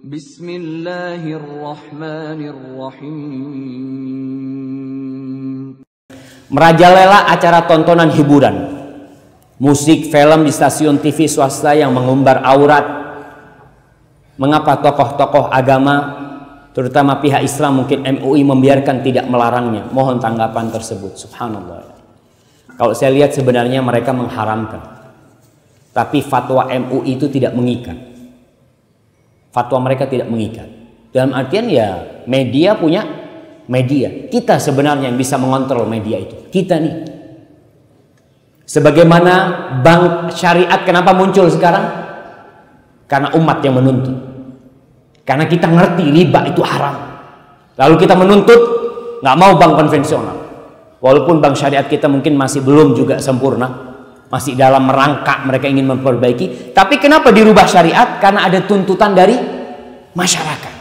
Bismillahirrahmanirrahim. Merajalela acara tontonan hiburan, musik, film di stasiun TV swasta yang mengumbar aurat. Mengapa tokoh-tokoh agama, terutama pihak Islam, mungkin MUI, membiarkan tidak melarangnya? Mohon tanggapan tersebut. Subhanallah. Kalau saya lihat sebenarnya mereka mengharamkan, tapi fatwa MUI itu tidak mengikat. Fatwa mereka tidak mengikat. Dalam artian ya media punya media. Kita sebenarnya yang bisa mengontrol media itu. Kita nih. Sebagaimana bank syariat kenapa muncul sekarang? Karena umat yang menuntut. Karena kita ngerti riba itu haram. Lalu kita menuntut, nggak mau bank konvensional. Walaupun bank syariat kita mungkin masih belum juga sempurna. Masih dalam merangkak, mereka ingin memperbaiki. Tapi kenapa dirubah syariat? Karena ada tuntutan dari masyarakat.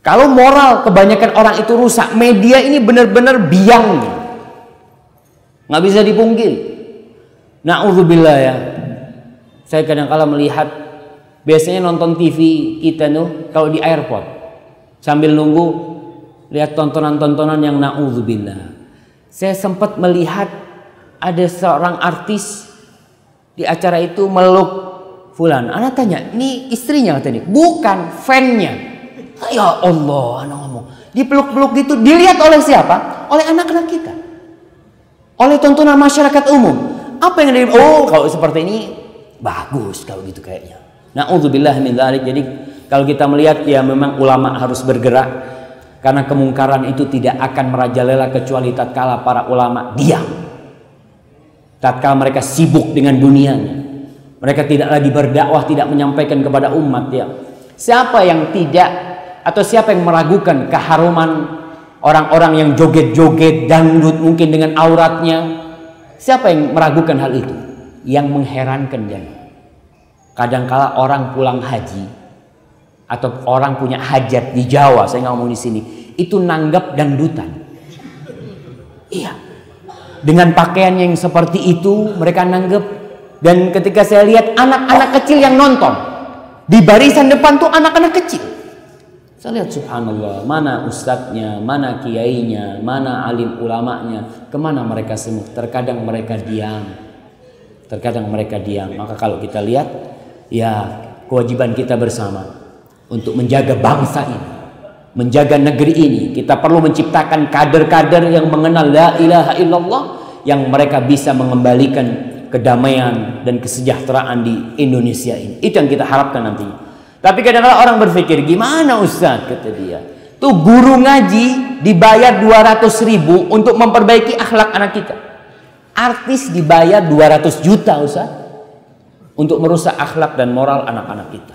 Kalau moral kebanyakan orang itu rusak, media ini benar-benar biang, nggak bisa dipungkiri. Na'udzubillah ya. Saya kadang-kala melihat, biasanya nonton TV kita tuh kalau di airport sambil nunggu, lihat tontonan-tontonan yang na'udzubillah. Saya sempat melihat ada seorang artis di acara itu meluk fulan. Anak tanya, ini istrinya katanya? Bukan, fannya. Ya Allah, anak ngomong. Dipeluk-peluk gitu, dilihat oleh siapa? Oleh anak-anak kita. Oleh tontonan masyarakat umum. Apa yang dilihat? Oh, kalau seperti ini bagus kalau gitu kayaknya. Na'udzubillah min dzalik. Jadi kalau kita melihat ya memang ulama harus bergerak, karena kemungkaran itu tidak akan merajalela kecuali tatkala para ulama diam. Tatkala mereka sibuk dengan dunianya, mereka tidak lagi berdakwah, tidak menyampaikan kepada umat ya. Siapa yang tidak atau siapa yang meragukan keharuman orang-orang yang joget-joget dangdut mungkin dengan auratnya? Siapa yang meragukan hal itu? Yang mengherankan dan kadangkala orang pulang haji atau orang punya hajat di Jawa, saya nggak ngomong di sini, itu nanggap dangdutan. Iya. Dengan pakaian yang seperti itu mereka nanggep. Dan ketika saya lihat anak-anak kecil yang nonton, di barisan depan tuh anak-anak kecil, saya lihat subhanallah, mana ustadznya, mana kiainya, mana alim ulamanya, kemana mereka semua? Terkadang mereka diam, terkadang mereka diam. Maka kalau kita lihat, ya kewajiban kita bersama untuk menjaga bangsa ini, menjaga negeri ini. Kita perlu menciptakan kader-kader yang mengenal la ilaha illallah, yang mereka bisa mengembalikan kedamaian dan kesejahteraan di Indonesia ini. Itu yang kita harapkan nantinya. Tapi kadang-kadang orang berpikir, gimana Ustaz, kata dia, tuh guru ngaji dibayar 200.000 untuk memperbaiki akhlak anak kita. Artis dibayar 200 juta Ustaz untuk merusak akhlak dan moral anak-anak kita.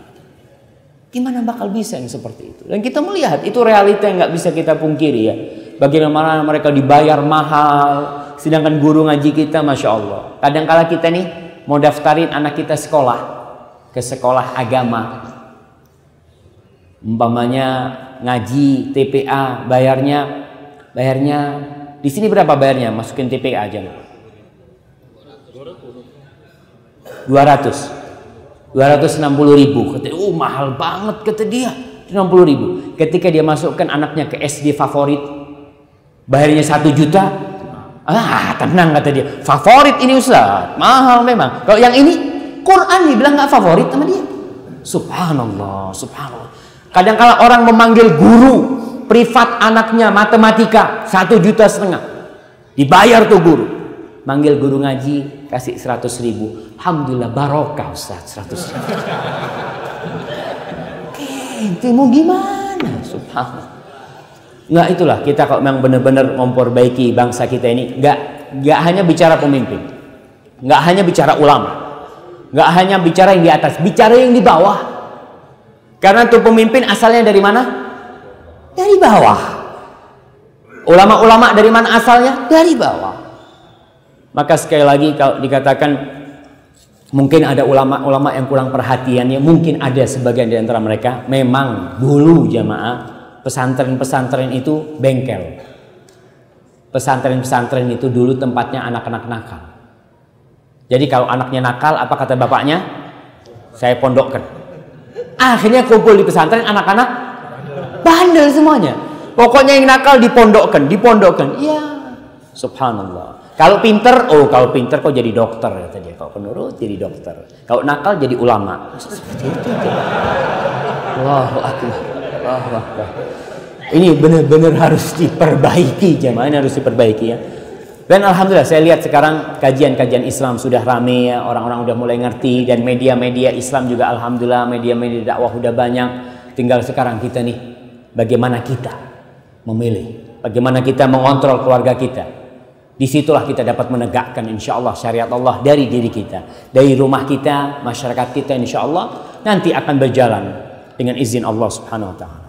Gimana bakal bisa yang seperti itu? Dan kita melihat itu realita yang nggak bisa kita pungkiri ya. Bagaimana mereka dibayar mahal, sedangkan guru ngaji kita, masya Allah. Kadang-kala kita nih mau daftarin anak kita sekolah, ke sekolah agama, umpamanya ngaji TPA, bayarnya di sini berapa bayarnya? Masukin TPA aja. 260.000. Kata, mahal banget, kata dia. 60.000. Ketika dia masukkan anaknya ke SD favorit, bayarnya 1 juta. Tenang, kata dia. Favorit ini Ustaz, mahal memang. Kalau yang ini Quran dibilang nggak favorit sama dia. Subhanallah, subhanallah. Kadang-kala orang memanggil guru privat anaknya matematika 1,5 juta. Dibayar tuh guru. Manggil guru ngaji kasih 100.000. Alhamdulillah barokah Ustaz, 100.000. Itu mau gimana? Subhanallah. Nggak, itulah kita kalau memang benar-benar memperbaiki bangsa kita ini, nggak hanya bicara pemimpin, nggak hanya bicara ulama, nggak hanya bicara yang di atas, bicara yang di bawah. Karena tuh pemimpin asalnya dari mana? Dari bawah. Ulama-ulama dari mana asalnya? Dari bawah. Maka sekali lagi kalau dikatakan mungkin ada ulama-ulama yang kurang perhatiannya, mungkin ada sebagian di antara mereka. Memang dulu jamaah, pesantren-pesantren itu bengkel. Pesantren-pesantren itu dulu tempatnya anak-anak nakal. Jadi kalau anaknya nakal, apa kata bapaknya? Saya pondokkan. Akhirnya kumpul di pesantren anak-anak bandel semuanya. Pokoknya yang nakal dipondokkan. Iya, subhanallah. Kalau pinter kok jadi dokter kata dia. Kalau penurut jadi dokter. Kalau nakal jadi ulama. Seperti itu. Allahu akbar. Allahu akbar. Ini benar-benar harus diperbaiki, jemaah, ini harus diperbaiki ya. Dan alhamdulillah saya lihat sekarang kajian-kajian Islam sudah rame ya, orang-orang udah mulai ngerti, dan media-media Islam juga alhamdulillah, media-media dakwah udah banyak. Tinggal sekarang kita nih, bagaimana kita memilih, bagaimana kita mengontrol keluarga kita. Disitulah kita dapat menegakkan insya Allah syariat Allah dari diri kita, dari rumah kita, masyarakat kita, insya Allah nanti akan berjalan dengan izin Allah Subhanahu Wa Taala.